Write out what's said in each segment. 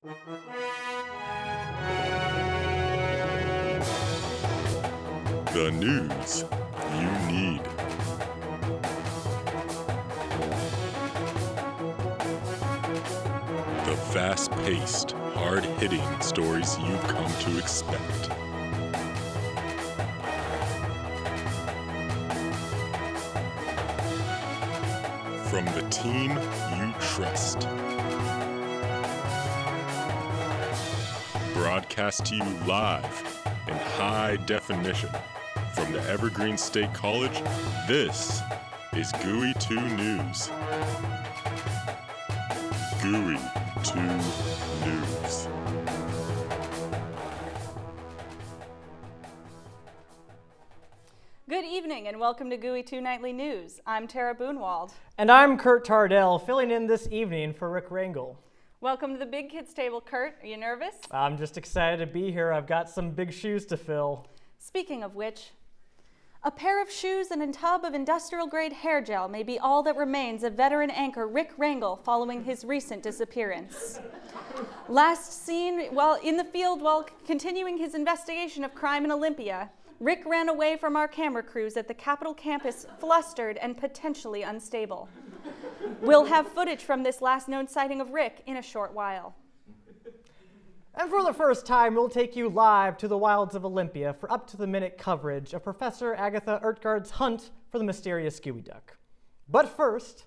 The news you need. The fast-paced, hard-hitting stories you've come to expect. From the team you trust. Broadcast to you live in high definition from the Evergreen State College, this is GUWE 2 News. GUWE 2 News. Good evening and welcome to GUWE 2 Nightly News. I'm Tara Boonwald. And I'm Kurt Tardell, filling in this evening for Rick Rangel. Welcome to the Big Kids Table, Kurt. Are you nervous? I'm just excited to be here. I've got some big shoes to fill. Speaking of which, a pair of shoes and a tub of industrial-grade hair gel may be all that remains of veteran anchor Rick Rangel following his recent disappearance. Last seen while in the field while continuing his investigation of crime in Olympia, Rick ran away from our camera crews at the Capitol campus flustered and potentially unstable. We'll have footage from this last known sighting of Rick in a short while. And for the first time, we'll take you live to the wilds of Olympia for up-to-the-minute coverage of Professor Agatha Urtgard's hunt for the mysterious GUWE duck. But first,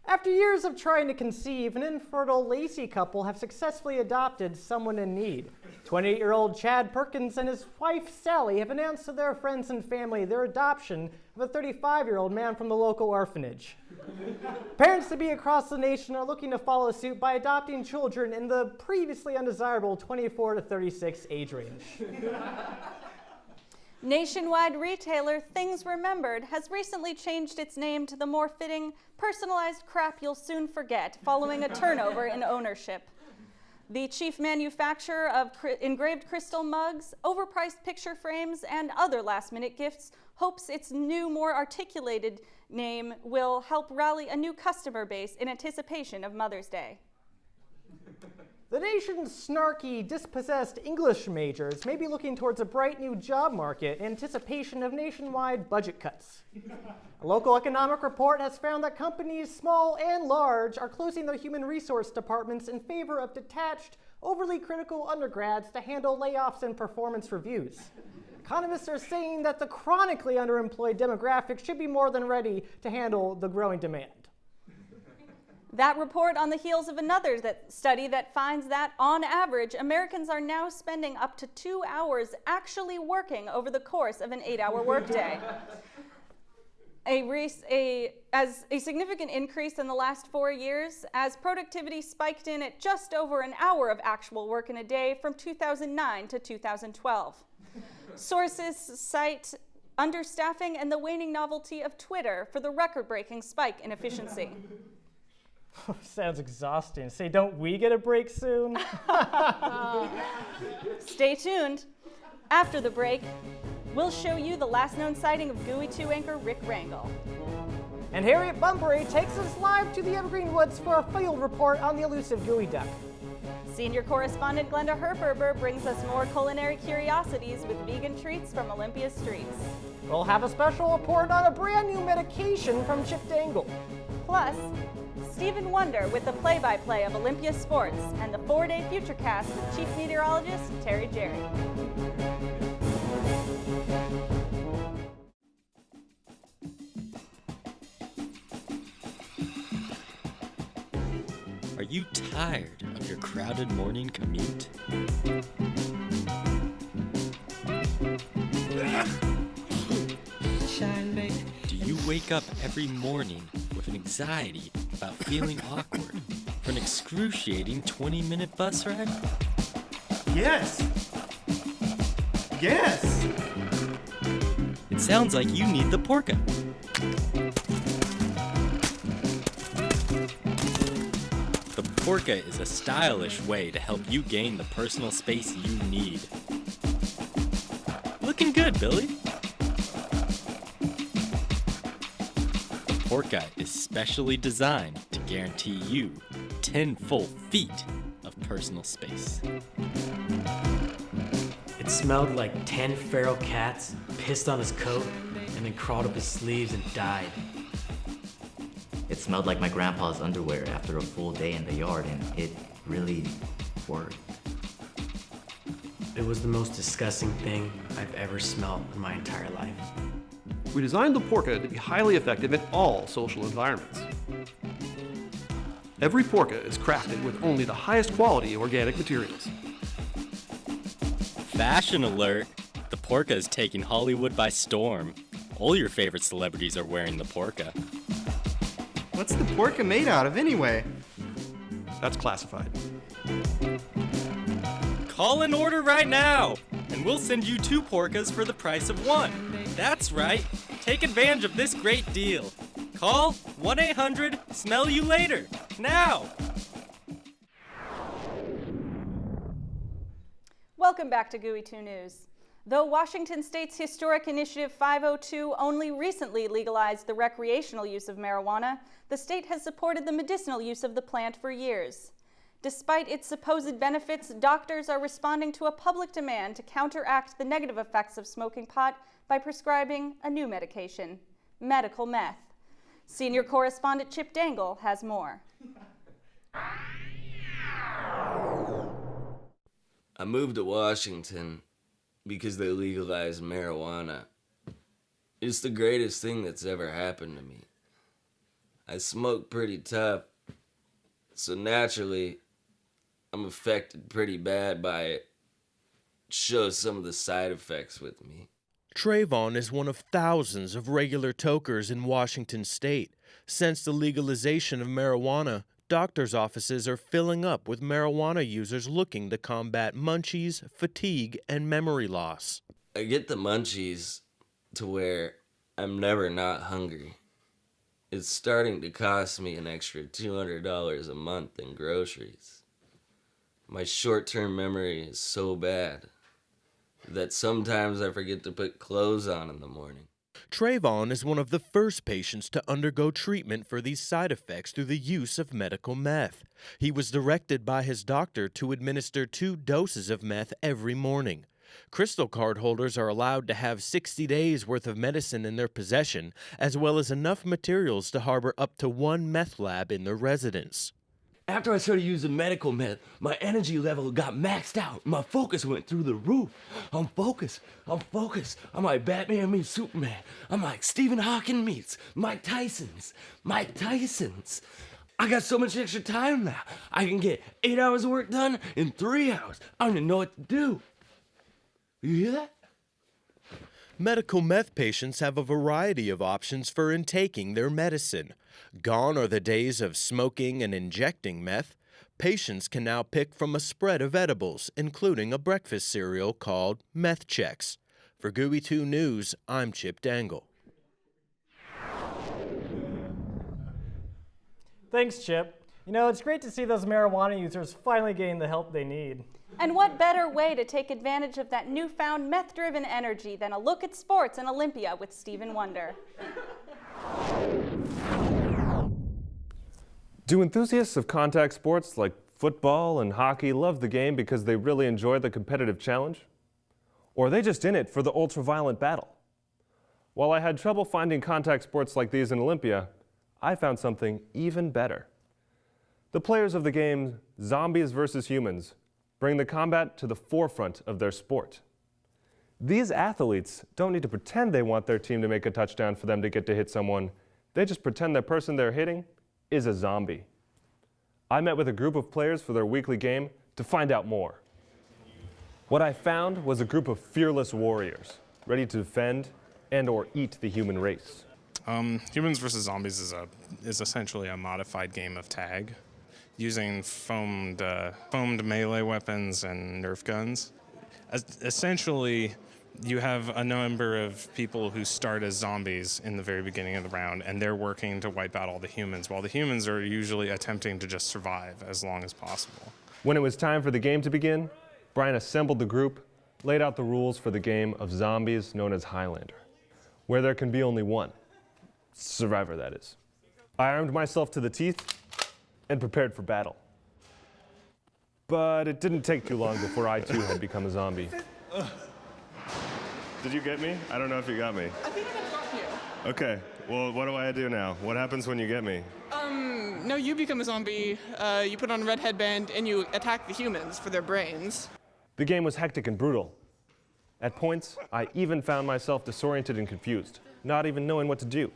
after years of trying to conceive, an infertile Lacey couple have successfully adopted someone in need. 28-year-old Chad Perkins and his wife Sally have announced to their friends and family their adoption of a 35-year-old man from the local orphanage. Parents-to-be across the nation are looking to follow suit by adopting children in the previously undesirable 24 to 36 age range. Nationwide retailer Things Remembered has recently changed its name to the more fitting, personalized crap you'll soon forget following a turnover in ownership. The chief manufacturer of engraved crystal mugs, overpriced picture frames, and other last-minute gifts hopes its new, more articulated name will help rally a new customer base in anticipation of Mother's Day. The nation's snarky, dispossessed English majors may be looking towards a bright new job market in anticipation of nationwide budget cuts. A local economic report has found that companies, small and large, are closing their human resource departments in favor of detached, overly critical undergrads to handle layoffs and performance reviews. Economists are saying that the chronically underemployed demographic should be more than ready to handle the growing demand. That report on the heels of another study that finds that, on average, Americans are now spending up to 2 hours actually working over the course of an 8-hour workday. As a significant increase in the last 4 years, as productivity spiked in at just over an hour of actual work in a day from 2009 to 2012. Sources cite understaffing and the waning novelty of Twitter for the record-breaking spike in efficiency. Sounds exhausting. Say, don't we get a break soon? Stay tuned. After the break, we'll show you the last known sighting of GUWE 2 anchor Rick Rangel. And Harriet Bumbury takes us live to the Evergreen Woods for a field report on the elusive GUWE duck. Senior correspondent Glenda Herperber brings us more culinary curiosities with vegan treats from Olympia streets. We'll have a special report on a brand new medication from Chip Dangle. Plus, Stephen Wonder with the play-by-play of Olympia sports and the 4-day Futurecast with Chief Meteorologist Terry Jerry. Are you tired of your crowded morning commute? Do you wake up every morning with an anxiety about feeling awkward for an excruciating 20-minute bus ride? Yes! Yes! It sounds like you need the Porka. The Porka is a stylish way to help you gain the personal space you need. Looking good, Billy. The Porka is specially designed to guarantee you 10 full feet of personal space. It smelled like 10 feral cats pissed on his coat and then crawled up his sleeves and died. It smelled like my grandpa's underwear after a full day in the yard, and it really worked. It was the most disgusting thing I've ever smelled in my entire life. We designed the Porka to be highly effective in all social environments. Every Porka is crafted with only the highest quality organic materials. Fashion alert! The Porka is taking Hollywood by storm. All your favorite celebrities are wearing the Porka. What's the Porka made out of anyway? That's classified. Call an order right now, and we'll send you 2 Porkas for the price of 1. That's right. Take advantage of this great deal. Call 1-800-SMELL-YOU-LATER now. Welcome back to GUWE 2 News. Though Washington State's historic Initiative 502 only recently legalized the recreational use of marijuana, the state has supported the medicinal use of the plant for years. Despite its supposed benefits, doctors are responding to a public demand to counteract the negative effects of smoking pot by prescribing a new medication, medical meth. Senior correspondent Chip Dangle has more. I moved to Washington because they legalized marijuana. It's the greatest thing that's ever happened to me. I smoke pretty tough, so naturally, I'm affected pretty bad by it. It shows some of the side effects with me. Trayvon is one of thousands of regular tokers in Washington state. Since the legalization of marijuana, doctors' offices are filling up with marijuana users looking to combat munchies, fatigue, and memory loss. I get the munchies to where I'm never not hungry. It's starting to cost me an extra $200 a month in groceries. My short-term memory is so bad that sometimes I forget to put clothes on in the morning. Trayvon is one of the first patients to undergo treatment for these side effects through the use of medical meth. He was directed by his doctor to administer 2 doses of meth every morning. Crystal card holders are allowed to have 60 days worth of medicine in their possession, as well as enough materials to harbor up to 1 meth lab in their residence. After I started using medical meth, my energy level got maxed out. My focus went through the roof. I'm focused. I'm like Batman meets Superman. I'm like Stephen Hawking meets Mike Tyson's. I got so much extra time now. I can get 8 hours of work done in 3 hours. I don't even know what to do. You hear that? Medical meth patients have a variety of options for intaking their medicine. Gone are the days of smoking and injecting meth. Patients can now pick from a spread of edibles, including a breakfast cereal called Meth Chex. For GUWE 2 News, I'm Chip Dangle. Thanks, Chip. You know, it's great to see those marijuana users finally getting the help they need. And what better way to take advantage of that newfound meth-driven energy than a look at sports in Olympia with Stephen Wonder. Do enthusiasts of contact sports like football and hockey love the game because they really enjoy the competitive challenge? Or are they just in it for the ultra-violent battle? While I had trouble finding contact sports like these in Olympia, I found something even better. The players of the game Zombies vs. Humans bring the combat to the forefront of their sport. These athletes don't need to pretend they want their team to make a touchdown for them to get to hit someone. They just pretend the person they're hitting is a zombie. I met with a group of players for their weekly game to find out more. What I found was a group of fearless warriors, ready to defend and/or eat the human race. Humans vs. Zombies is essentially a modified game of tag, using foamed melee weapons and Nerf guns. Essentially, you have a number of people who start as zombies in the very beginning of the round, and they're working to wipe out all the humans, while the humans are usually attempting to just survive as long as possible. When it was time for the game to begin, Brian assembled the group, laid out the rules for the game of zombies known as Highlander, where there can be only one. Survivor, that is. I armed myself to the teeth and prepared for battle. But it didn't take too long before I too had become a zombie. Did you get me? I don't know if you got me. I think I got you. Okay, well, what do I do now? What happens when you get me? No, you become a zombie, you put on a red headband, and you attack the humans for their brains. The game was hectic and brutal. At points, I even found myself disoriented and confused, not even knowing what to do.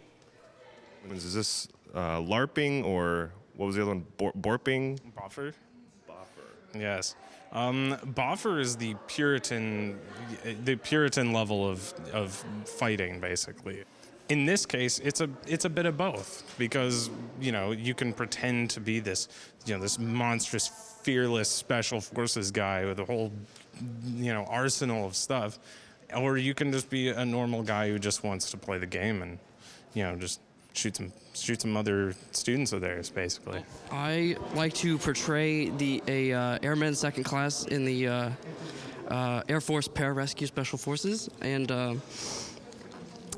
Is this LARPing, or what was the other one? Borping? Boffer? Yes. Boffer is the Puritan level of fighting, basically. In this case, it's a bit of both, because you can pretend to be this this monstrous, fearless special forces guy with a whole arsenal of stuff, or you can just be a normal guy who just wants to play the game and just shoot some other students of theirs, basically. I like to portray a airman second class in the Air Force Pararescue Special Forces, and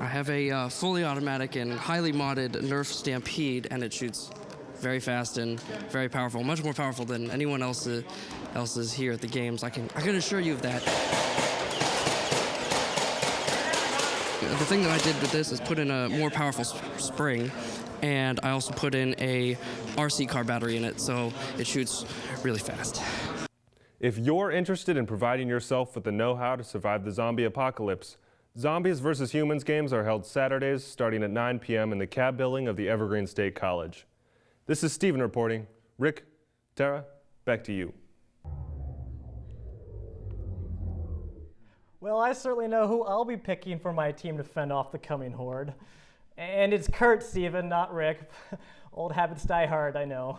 I have a fully automatic and highly modded Nerf Stampede, and it shoots very fast and very powerful, much more powerful than anyone else's here at the games. I can assure you of that. The thing that I did with this is put in a more powerful spring, and I also put in a RC car battery in it, so it shoots really fast. If you're interested in providing yourself with the know-how to survive the zombie apocalypse, Zombies vs. Humans games are held Saturdays starting at 9 p.m. in the cab building of the Evergreen State College. This is Steven reporting. Rick, Tara, back to you. Well, I certainly know who I'll be picking for my team to fend off the coming horde. And it's Kurt, Steven, not Rick. Old habits die hard, I know.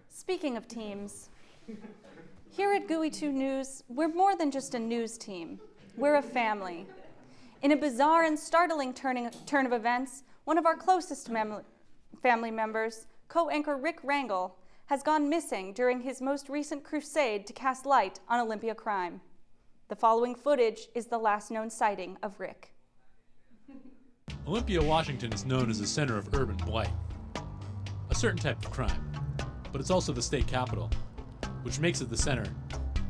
Speaking of teams, here at GUWE 2 News, we're more than just a news team. We're a family. In a bizarre and startling turn of events, one of our closest family members, co-anchor Rick Rangel, has gone missing during his most recent crusade to cast light on Olympia crime. The following footage is the last known sighting of Rick. Olympia, Washington is known as the center of urban blight, a certain type of crime, but it's also the state capital, which makes it the center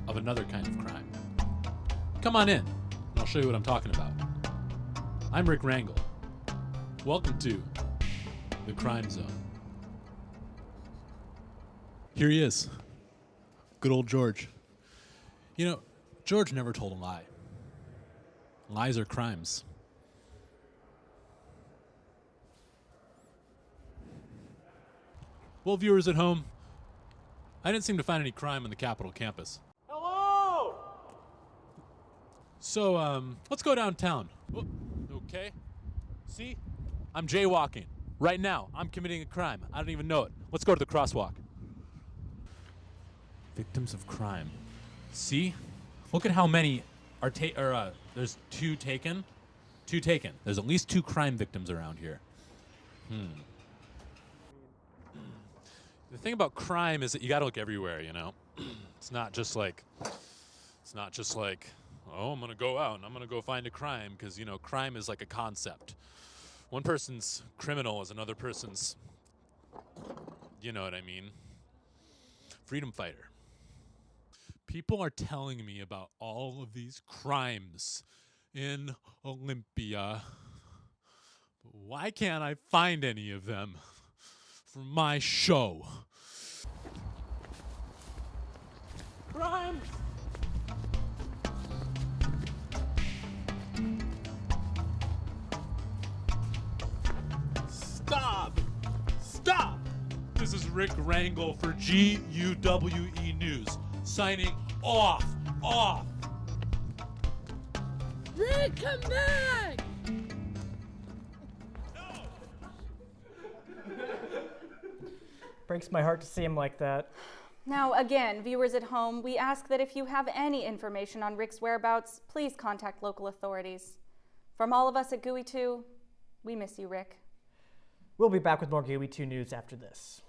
of another kind of crime. Come on in, and I'll show you what I'm talking about. I'm Rick Rangel. Welcome to the Crime Zone. Here he is. Good old George. George never told a lie. Lies are crimes. Well, viewers at home, I didn't seem to find any crime on the Capitol campus. Hello! So, let's go downtown. Oh, okay. See? I'm jaywalking. Right now, I'm committing a crime. I don't even know it. Let's go to the crosswalk. Victims of crime. See? Look at how many are there's two taken. Two taken. There's at least 2 crime victims around here. The thing about crime is that you gotta look everywhere, It's not just like, oh, I'm gonna go out and I'm gonna go find a crime, because, crime is like a concept. One person's criminal is another person's, you know what I mean, freedom fighter. People are telling me about all of these crimes in Olympia, but why can't I find any of them for my show? Crime! Stop! Stop! This is Rick Rangel for GUWE News, signing off. Rick, come back! Breaks my heart to see him like that. Now, again, viewers at home, we ask that if you have any information on Rick's whereabouts, please contact local authorities. From all of us at GUWE 2, we miss you, Rick. We'll be back with more GUWE 2 News after this.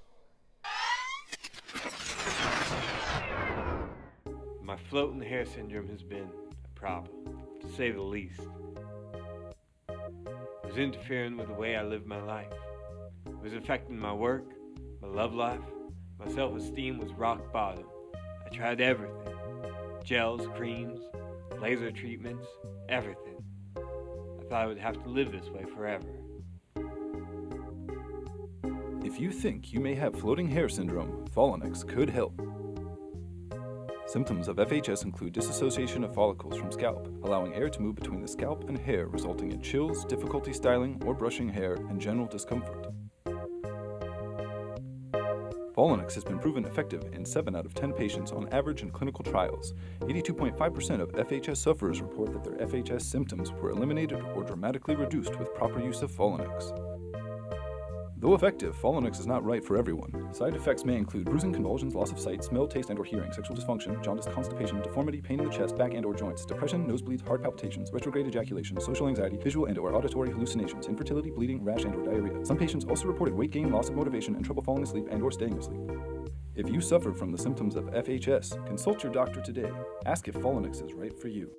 My floating hair syndrome has been a problem, to say the least. It was interfering with the way I lived my life. It was affecting my work, my love life. My self-esteem was rock bottom. I tried everything. Gels, creams, laser treatments, everything. I thought I would have to live this way forever. If you think you may have floating hair syndrome, Follinex could help. Symptoms of FHS include disassociation of follicles from scalp, allowing air to move between the scalp and hair, resulting in chills, difficulty styling or brushing hair, and general discomfort. Follinex has been proven effective in 7 out of 10 patients on average in clinical trials. 82.5% of FHS sufferers report that their FHS symptoms were eliminated or dramatically reduced with proper use of Follinex. Though effective, Follinex is not right for everyone. Side effects may include bruising, convulsions, loss of sight, smell, taste, and/or hearing, sexual dysfunction, jaundice, constipation, deformity, pain in the chest, back and/or joints, depression, nosebleeds, heart palpitations, retrograde ejaculation, social anxiety, visual and/or auditory hallucinations, infertility, bleeding, rash, and/or diarrhea. Some patients also reported weight gain, loss of motivation, and trouble falling asleep and/or staying asleep. If you suffer from the symptoms of FHS, consult your doctor today. Ask if Follinex is right for you.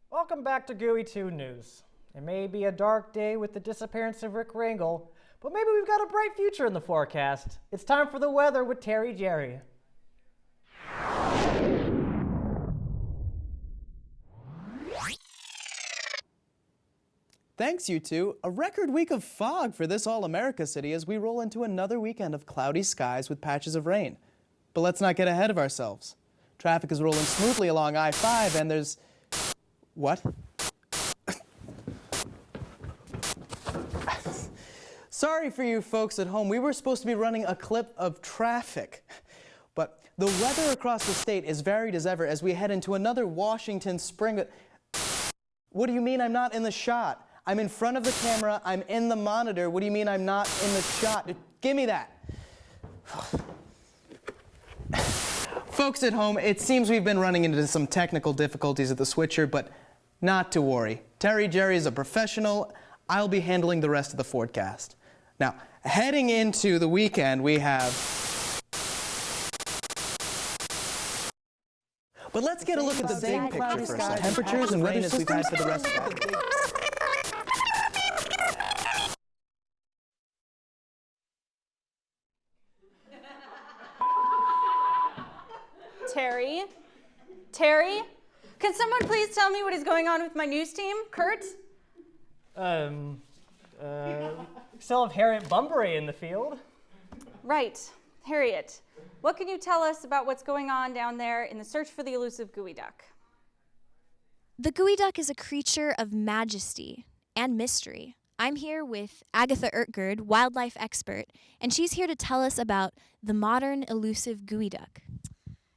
Welcome back to GUWE 2 News. It may be a dark day with the disappearance of Rick Rangel, but maybe we've got a bright future in the forecast. It's time for the weather with Terry Jerry. Thanks, you two. A record week of fog for this all-America city as we roll into another weekend of cloudy skies with patches of rain. But let's not get ahead of ourselves. Traffic is rolling smoothly along I-5 and there's... What? Sorry for you folks at home. We were supposed to be running a clip of traffic. But the weather across the state is varied as ever as we head into another Washington spring. What do you mean I'm not in the shot? I'm in front of the camera. I'm in the monitor. What do you mean I'm not in the shot? Give me that. Folks at home, it seems we've been running into some technical difficulties at the switcher, but not to worry. Terry Jerry is a professional. I'll be handling the rest of the forecast. Now, heading into the weekend, we have... But let's get a look at the big picture first. Temperatures and weather we've had for the rest of the Terry? Terry? Can someone please tell me what is going on with my news team? Kurt? Still have Harriet Bunbury in the field. Right. Harriet, what can you tell us about what's going on down there in the search for the elusive GUWE duck? The GUWE duck is a creature of majesty and mystery. I'm here with Agatha Ertgerd, wildlife expert, and she's here to tell us about the modern elusive GUWE duck.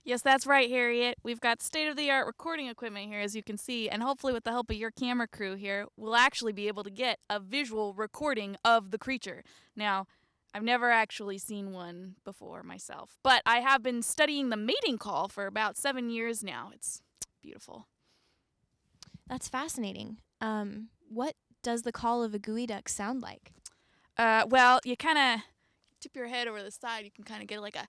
Yes, that's right, Harriet. We've got state-of-the-art recording equipment here, as you can see, and hopefully with the help of your camera crew here, we'll actually be able to get a visual recording of the creature. Now, I've never actually seen one before myself, but I have been studying the mating call for about 7 years now. It's beautiful. That's fascinating. What does the call of a GUWE duck sound like? Well, you kind of tip your head over the side. You can kind of get like a...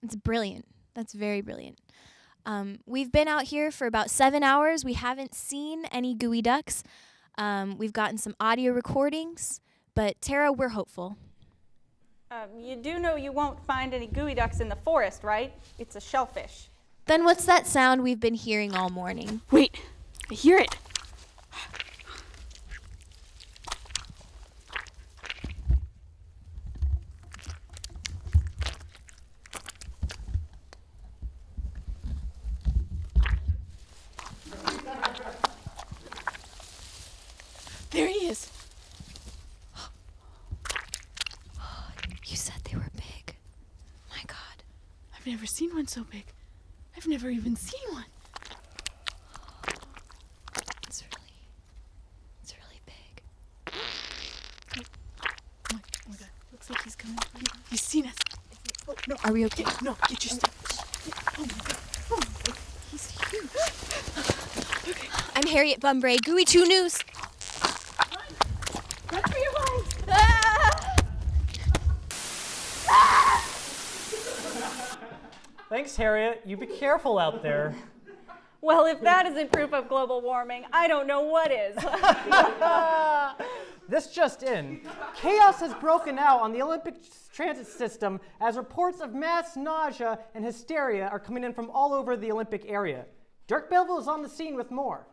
It's brilliant. That's very brilliant. We've been out here for about 7 hours. We haven't seen any GUWE ducks. We've gotten some audio recordings, but Tara, we're hopeful. You do know you won't find any GUWE ducks in the forest, right? It's a shellfish. Then what's that sound we've been hearing all morning? Wait, I hear it. There he is. You said they were big. My God. I've never seen one so big. I've never even seen one. It's really big. Oh my God. Looks like he's coming. He's seen us. Oh, no. Are we okay? No, get your stuff. Oh my God. Oh my God. He's huge. Okay. I'm Harriet Bunbury, GUWE 2 News. Run for your lives. Thanks, Harriet. You be careful out there. Well, if that isn't proof of global warming, I don't know what is. This just in. Chaos has broken out on the Olympic transit system as reports of mass nausea and hysteria are coming in from all over the Olympic area. Dirk Belville is on the scene with more.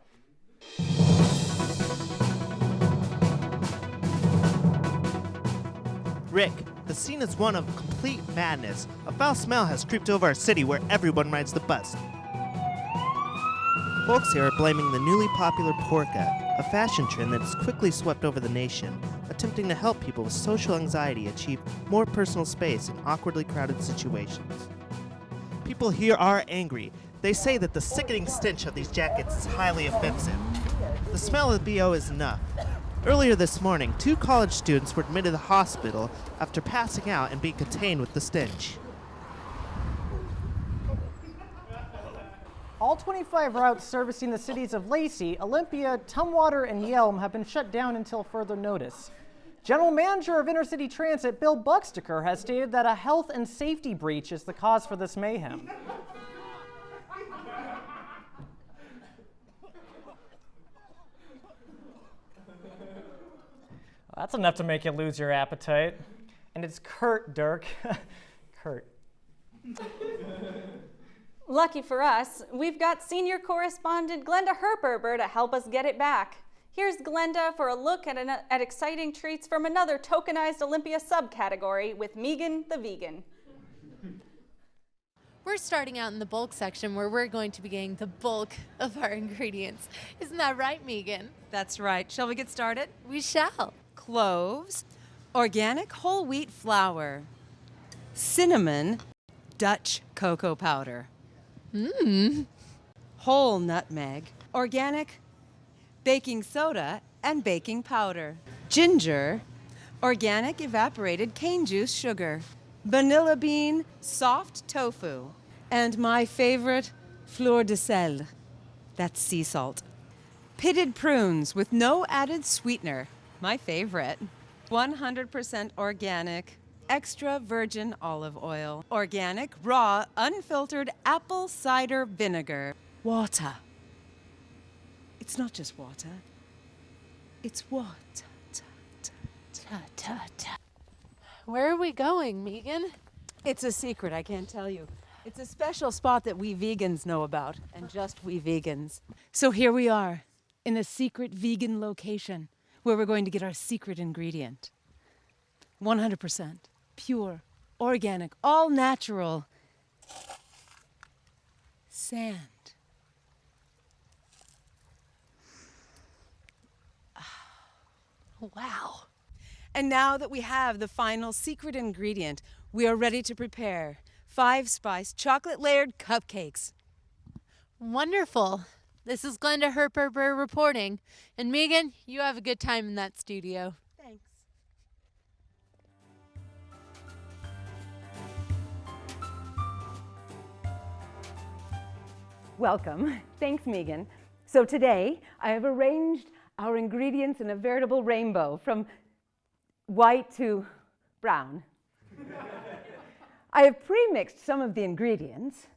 Rick, the scene is one of complete madness. A foul smell has creeped over our city where everyone rides the bus. Folks here are blaming the newly popular polka, a fashion trend that has quickly swept over the nation, attempting to help people with social anxiety achieve more personal space in awkwardly crowded situations. People here are angry. They say that the sickening stench of these jackets is highly offensive. The smell of BO is enough. Earlier this morning, 2 college students were admitted to the hospital after passing out and being contained with the stench. All 25 routes servicing the cities of Lacey, Olympia, Tumwater, and Yelm have been shut down until further notice. General Manager of Intercity Transit, Bill Buxtaker, has stated that a health and safety breach is the cause for this mayhem. That's enough to make you lose your appetite. And it's Kurt, Dirk. Kurt. Lucky for us, we've got senior correspondent Glenda Herperber to help us get it back. Here's Glenda for a look at exciting treats from another tokenized Olympia subcategory with Megan the Vegan. We're starting out in the bulk section where we're going to be getting the bulk of our ingredients. Isn't that right, Megan? That's right. Shall we get started? We shall. Cloves, organic whole wheat flour, cinnamon, Dutch cocoa powder, whole nutmeg, organic baking soda and baking powder, ginger, organic evaporated cane juice sugar, vanilla bean, soft tofu, and my favorite, fleur de sel, that's sea salt. Pitted prunes with no added sweetener, my favorite. 100% organic, extra virgin olive oil, organic, raw, unfiltered apple cider vinegar, water. It's not just water, it's water. Where are we going, Megan? It's a secret, I can't tell you. It's a special spot that we vegans know about, and just we vegans. So here we are, in a secret vegan location, where we're going to get our secret ingredient. 100% pure, organic, all natural sand. Wow. And now that we have the final secret ingredient, we are ready to prepare 5-spice chocolate-layered cupcakes. Wonderful. This is Glenda Herperber reporting. And Megan, you have a good time in that studio. Thanks. Welcome. Thanks, Megan. So today, I have arranged our ingredients in a veritable rainbow from white to brown. I have pre-mixed some of the ingredients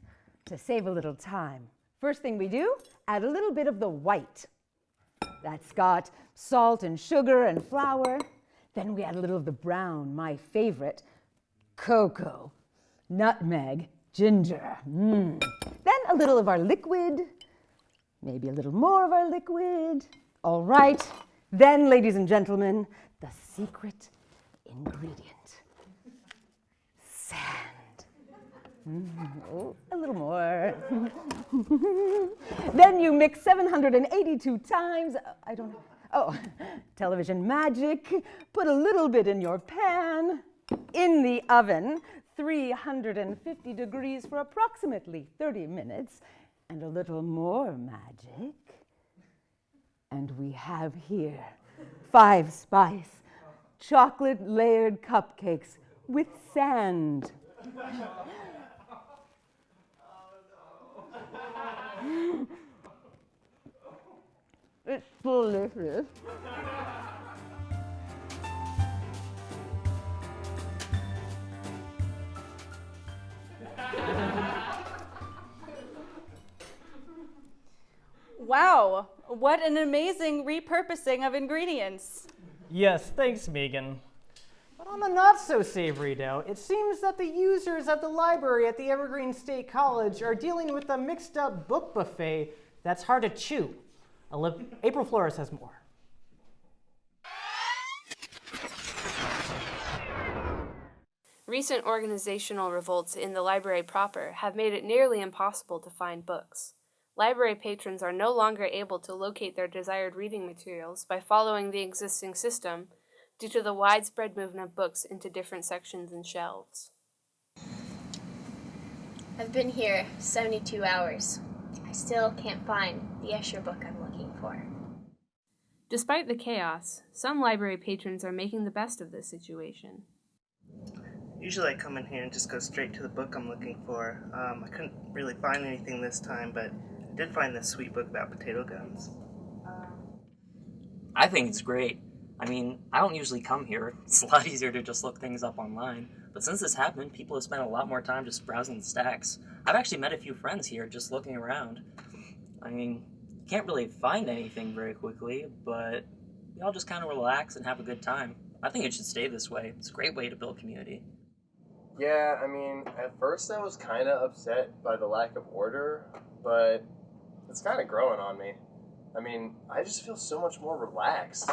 to save a little time. First thing we do, add a little bit of the white. That's got salt and sugar and flour. Then we add a little of the brown, my favorite, cocoa, nutmeg, ginger. Then a little of our liquid, maybe a little more of our liquid. All right. Then, ladies and gentlemen, the secret ingredient. Sand. Oh, a little more. Then you mix 782 times. I don't know. Oh, television magic. Put a little bit in your pan. In the oven, 350 degrees for approximately 30 minutes. And a little more magic. And we have here 5-spice chocolate-layered cupcakes with sand. It's delicious. Wow, what an amazing repurposing of ingredients. Yes, thanks, Megan. But on the not-so-savory note, it seems that the users at the library at the Evergreen State College are dealing with a mixed-up book buffet that's hard to chew. April Flores has more. Recent organizational revolts in the library proper have made it nearly impossible to find books. Library patrons are no longer able to locate their desired reading materials by following the existing system due to the widespread movement of books into different sections and shelves. I've been here 72 hours. I still can't find the Escher book I'm looking for. Despite the chaos, some library patrons are making the best of this situation. Usually I come in here and just go straight to the book I'm looking for. I couldn't really find anything this time, but I did find this sweet book about potato guns. I think it's great. I mean, I don't usually come here. It's a lot easier to just look things up online. But since this happened, people have spent a lot more time just browsing the stacks. I've actually met a few friends here just looking around. I mean, you can't really find anything very quickly, but we all just kind of relax and have a good time. I think it should stay this way. It's a great way to build community. Yeah, I mean, at first I was kind of upset by the lack of order, but it's kind of growing on me. I mean, I just feel so much more relaxed.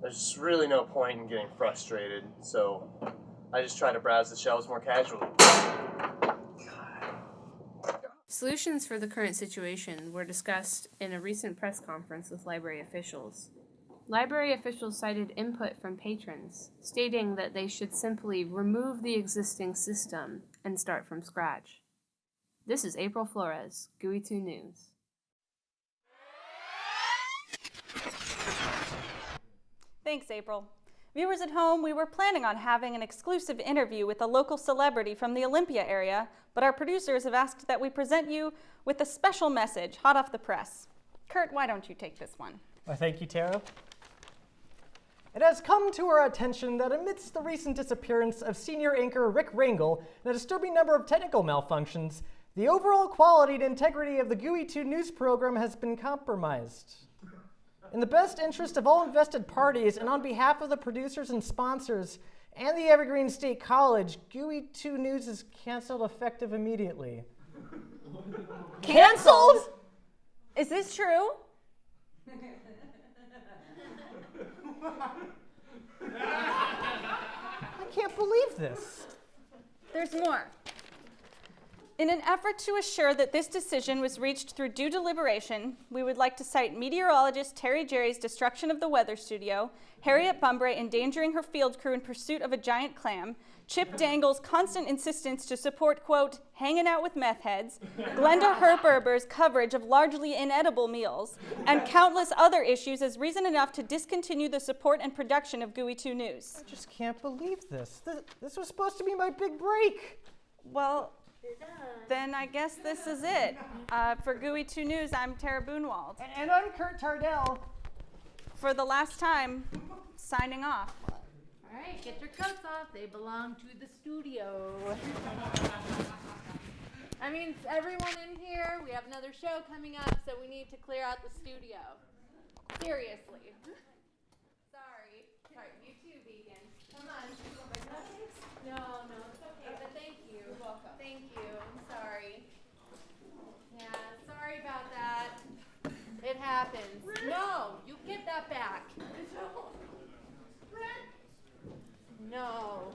There's really no point in getting frustrated, so I just try to browse the shelves more casually. Solutions for the current situation were discussed in a recent press conference with library officials. Library officials cited input from patrons, stating that they should simply remove the existing system and start from scratch. This is April Flores, GUWE 2 News. Thanks, April. Viewers at home, we were planning on having an exclusive interview with a local celebrity from the Olympia area, but our producers have asked that we present you with a special message, hot off the press. Kurt, why don't you take this one? Well, thank you, Tara. It has come to our attention that amidst the recent disappearance of senior anchor Rick Rangel and a disturbing number of technical malfunctions, the overall quality and integrity of the GUWE 2 news program has been compromised. In the best interest of all invested parties and on behalf of the producers and sponsors and the Evergreen State College, GUWE 2 News is canceled effective immediately. Canceled? Is this true? I can't believe this. There's more. In an effort to assure that this decision was reached through due deliberation, we would like to cite meteorologist Terry Jerry's destruction of the weather studio, Harriet Bumbray endangering her field crew in pursuit of a giant clam, Chip Dangle's constant insistence to support, quote, hanging out with meth heads, Glenda Herberber's coverage of largely inedible meals, and countless other issues as reason enough to discontinue the support and production of GUWE 2 News. I just can't believe this. This was supposed to be my big break. Well, then I guess this is it. For GUWE 2 News, I'm Tara Boonwald. And I'm Kurt Tardell. For the last time, signing off. All right, get your coats off. They belong to the studio. I mean, everyone in here, we have another show coming up, so we need to clear out the studio. Seriously. Sorry, you too, vegan. Come on. No, it's okay, but thank you. You're welcome. Thank you. I'm sorry. Yeah, sorry about that. It happens. No, you get that back. No.